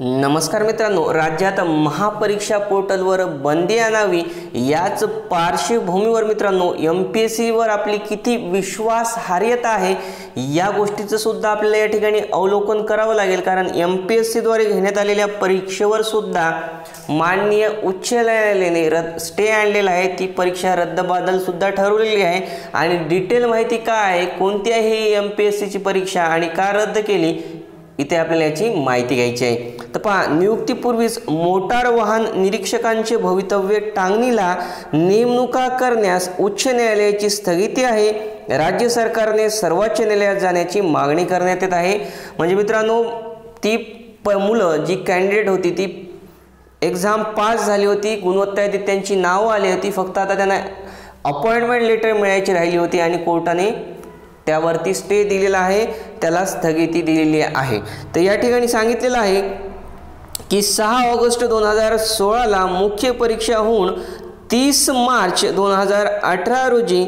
नमस्कार मित्रांनो, राज्यात महापरीक्षा पोर्टलवर बंदी आणावी याच पार्श्वभूमीवर मित्रांनो MPSC वर आपली किती विश्वासार्हता आहे या गोष्टीचं सुद्धा आपल्याला या ठिकाणी अवलोकन करावं लागेल। कारण MPSC द्वारे घेण्यात आलेल्या परीक्षेवर सुद्धा माननीय उच्च न्यायालयाने स्टे आणलेला आहे। ती परीक्षा रद्दबातल सुद्धा ठरवलेली आहे आणि डिटेल माहिती काय आहे, कोणती आहे ही MPSC ची परीक्षा आणि का रद्द केली, इथे आपल्याला याची माहिती घ्यायची आहे। तर पहा, नियुक्तीपूर्वीच मोटार वाहन निरीक्षकांचे भवितव्य टांगणीला नेमणुका करण्यास उच्च न्यायालयाची स्थगिती आहे। राज्य सरकारने सर्वोच्च न्यायालयात जाण्याची मागणी करण्यात येत आहे। म्हणजे मित्रांनो, ती मुलं जी कॅन्डिडेट होती ती एक्झाम पास झाली होती, गुणवत्ता यादीत त्यांची नावं आली होती, फक्त आता त्यांना अपॉइंटमेंट लेटर मिळायची राहिली होती आणि कोर्टाने त्यावरती स्टे दिलेला आहे, त्याला स्थगिती दिलेली आहे। तर या ठिकाणी सांगितलेलं आहे की 6 ऑगस्ट 2016 मुख्य परीक्षा होऊन 30 मार्च 2018 रोजी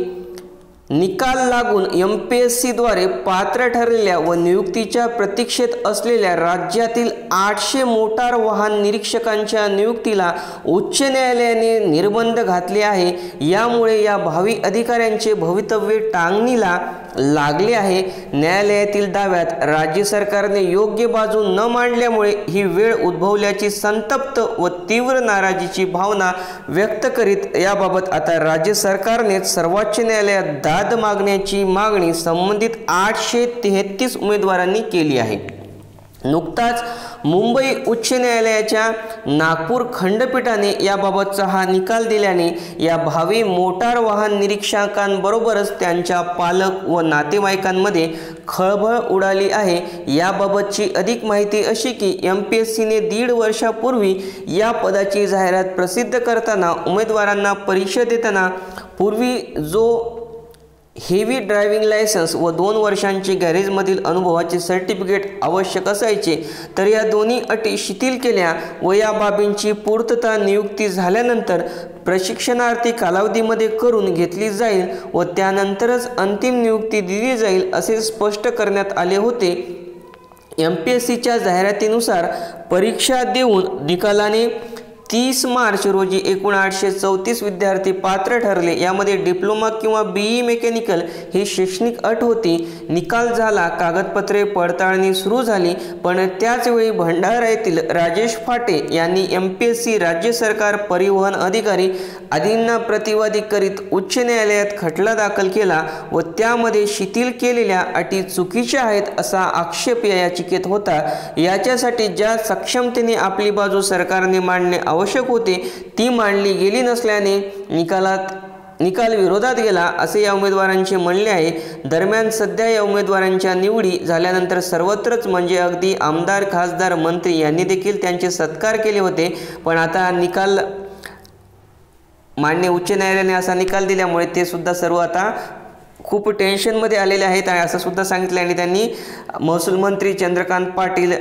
निकाल लागून MPSC द्वारे पात्र ठरलेल्या व नियुक्तीच्या प्रतीक्षेत असलेल्या राज्यातील 800 मोटार वाहन निरीक्षकांच्या नियुक्तीला उच्च न्यायालयाने निर्बंध घातले आहे। यामुळे या भावी अधिकाऱ्यांचे भवितव्य टांगणीला लागले आहे। न्यायालयातील दाव्यात राज्य सरकारने योग्य बाजू न मांडल्यामुळे ही वेळ उद्भवल्याची संतप्त व तीव्र नाराजीची भावना व्यक्त करीत याबाबत आता राज्य सरकारने सर्वोच्च न्यायालयात दाद मागण्याची मागणी संबंधित 833 उमेदवारांनी केली आहे। नुकताच मुंबई उच्च न्यायालयाच्या नागपूर खंडपीठाने याबाबतचा हा निकाल दिल्याने या भावी मोटार वाहन निरीक्षकांबरोबरच त्यांच्या पालक व नातेवाईकांमध्ये खळबळ उडाली आहे। याबाबतची अधिक माहिती अशी की MPSCने 1.5 वर्षापूर्वी या पदाची जाहिरात प्रसिद्ध करताना उमेदवारांना परीक्षा देताना पूर्वी जो हेवी ड्रायव्हिंग लायसन्स व 2 वर्षांचे गॅरेजमधील अनुभवाचे सर्टिफिकेट आवश्यक असायचे, तर या दोन्ही अटी शिथिल केल्या व या बाबींची पूर्तता नियुक्ती झाल्यानंतर प्रशिक्षणार्थी कालावधीमध्ये करून घेतली जाईल व त्यानंतरच अंतिम नियुक्ती दिली जाईल असे स्पष्ट करण्यात आले होते। MPSCच्या जाहिरातीनुसार परीक्षा देऊन निकालाने 30 मार्च रोजी एकूण 834 विद्यार्थी पात्र ठरले। यामध्ये डिप्लोमा किंवा BE मेकॅनिकल ही शैक्षणिक अट होती। निकाल झाला, कागदपत्रे पडताळणी सुरू झाली, पण त्याच वेळी भंडारा येथील राजेश फाटे यांनी MPSC, राज्य सरकार, परिवहन अधिकारी आदींना प्रतिवादी करीत उच्च न्यायालयात खटला दाखल केला व त्यामध्ये शिथिल केलेल्या अटी चुकीच्या आहेत असा आक्षेप या याचिकेत होता। याच्यासाठी ज्या सक्षमतेने आपली बाजू सरकारने मांडणे आवश्यक होते ती मांडली गेली नसल्याने निकाल विरोधात गेला असे या उमेदवारांचे म्हणणे आहे। दरम्यान सध्या या उमेदवारांच्या निवडी झाल्यानंतर सर्वत्रच म्हणजे अगदी आमदार, खासदार, मंत्री यांनी देखील त्यांचे सत्कार केले होते। पण आता निकाल मान्य उच्च न्यायालयाने असा निकाल दिल्यामुळे ते सुद्धा सर्व आता खूप टेन्शनमध्ये आलेले आहेत आणि असं सुद्धा सांगितलं। आणि त्यांनी महसूल मंत्री चंद्रकांत पाटील,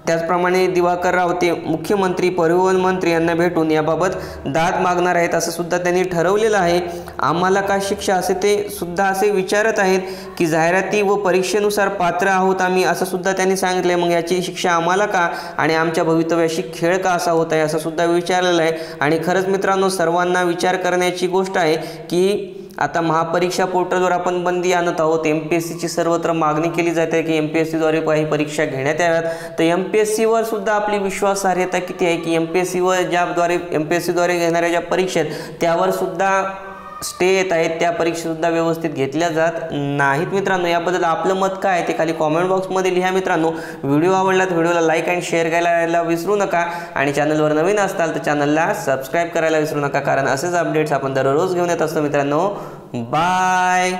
त्याचप्रमाणे दिवाकर रावते, मुख्यमंत्री, परिवहन मंत्री यांना भेटून याबाबत दाद मागणार आहेत असं सुद्धा त्यांनी ठरवलेलं आहे। आम्हाला काय शिक्षा असे ते सुद्धा असे विचारत आहेत की जाहिराती व परीक्षेनुसार पात्र आहोत आम्ही असं सुद्धा त्यांनी सांगितले, मग याची शिक्षा आम्हाला का आणि आमच्या भवितव्याशी खेळ का असा होत आहे असं सुद्धा विचारलेलं आहे। आणि खरंच मित्रांनो, सर्वांना विचार करण्याची गोष्ट आहे की आता महापरीक्षा पोर्टलवर आपण बंदी आणत आहोत। MPSCची सर्वत्र मागणी केली जाते की MPSC द्वारे काही परीक्षा घेण्यात याव्यात। तर MPSC वर सुद्धा आपली विश्वासार्हता किती आहे की MPSC द्वारे घेणाऱ्या ज्या परीक्षा आहेत त्यावर सुद्धा स्टे येत आहेत, त्या परीक्षा सुद्धा व्यवस्थित घेतल्या जात नाहीत। मित्रांनो, याबद्दल आपलं मत काय आहे ते खाली कॉमेंट बॉक्समध्ये लिहा। मित्रांनो, व्हिडिओ आवडला तर व्हिडिओला लाईक आणि शेअर करायला विसरू नका आणि चॅनलवर नवीन असाल तर चॅनलला सबस्क्राईब करायला विसरू नका, कारण असेच अपडेट्स आपण दररोज घेऊन येत असतो। मित्रांनो, बाय।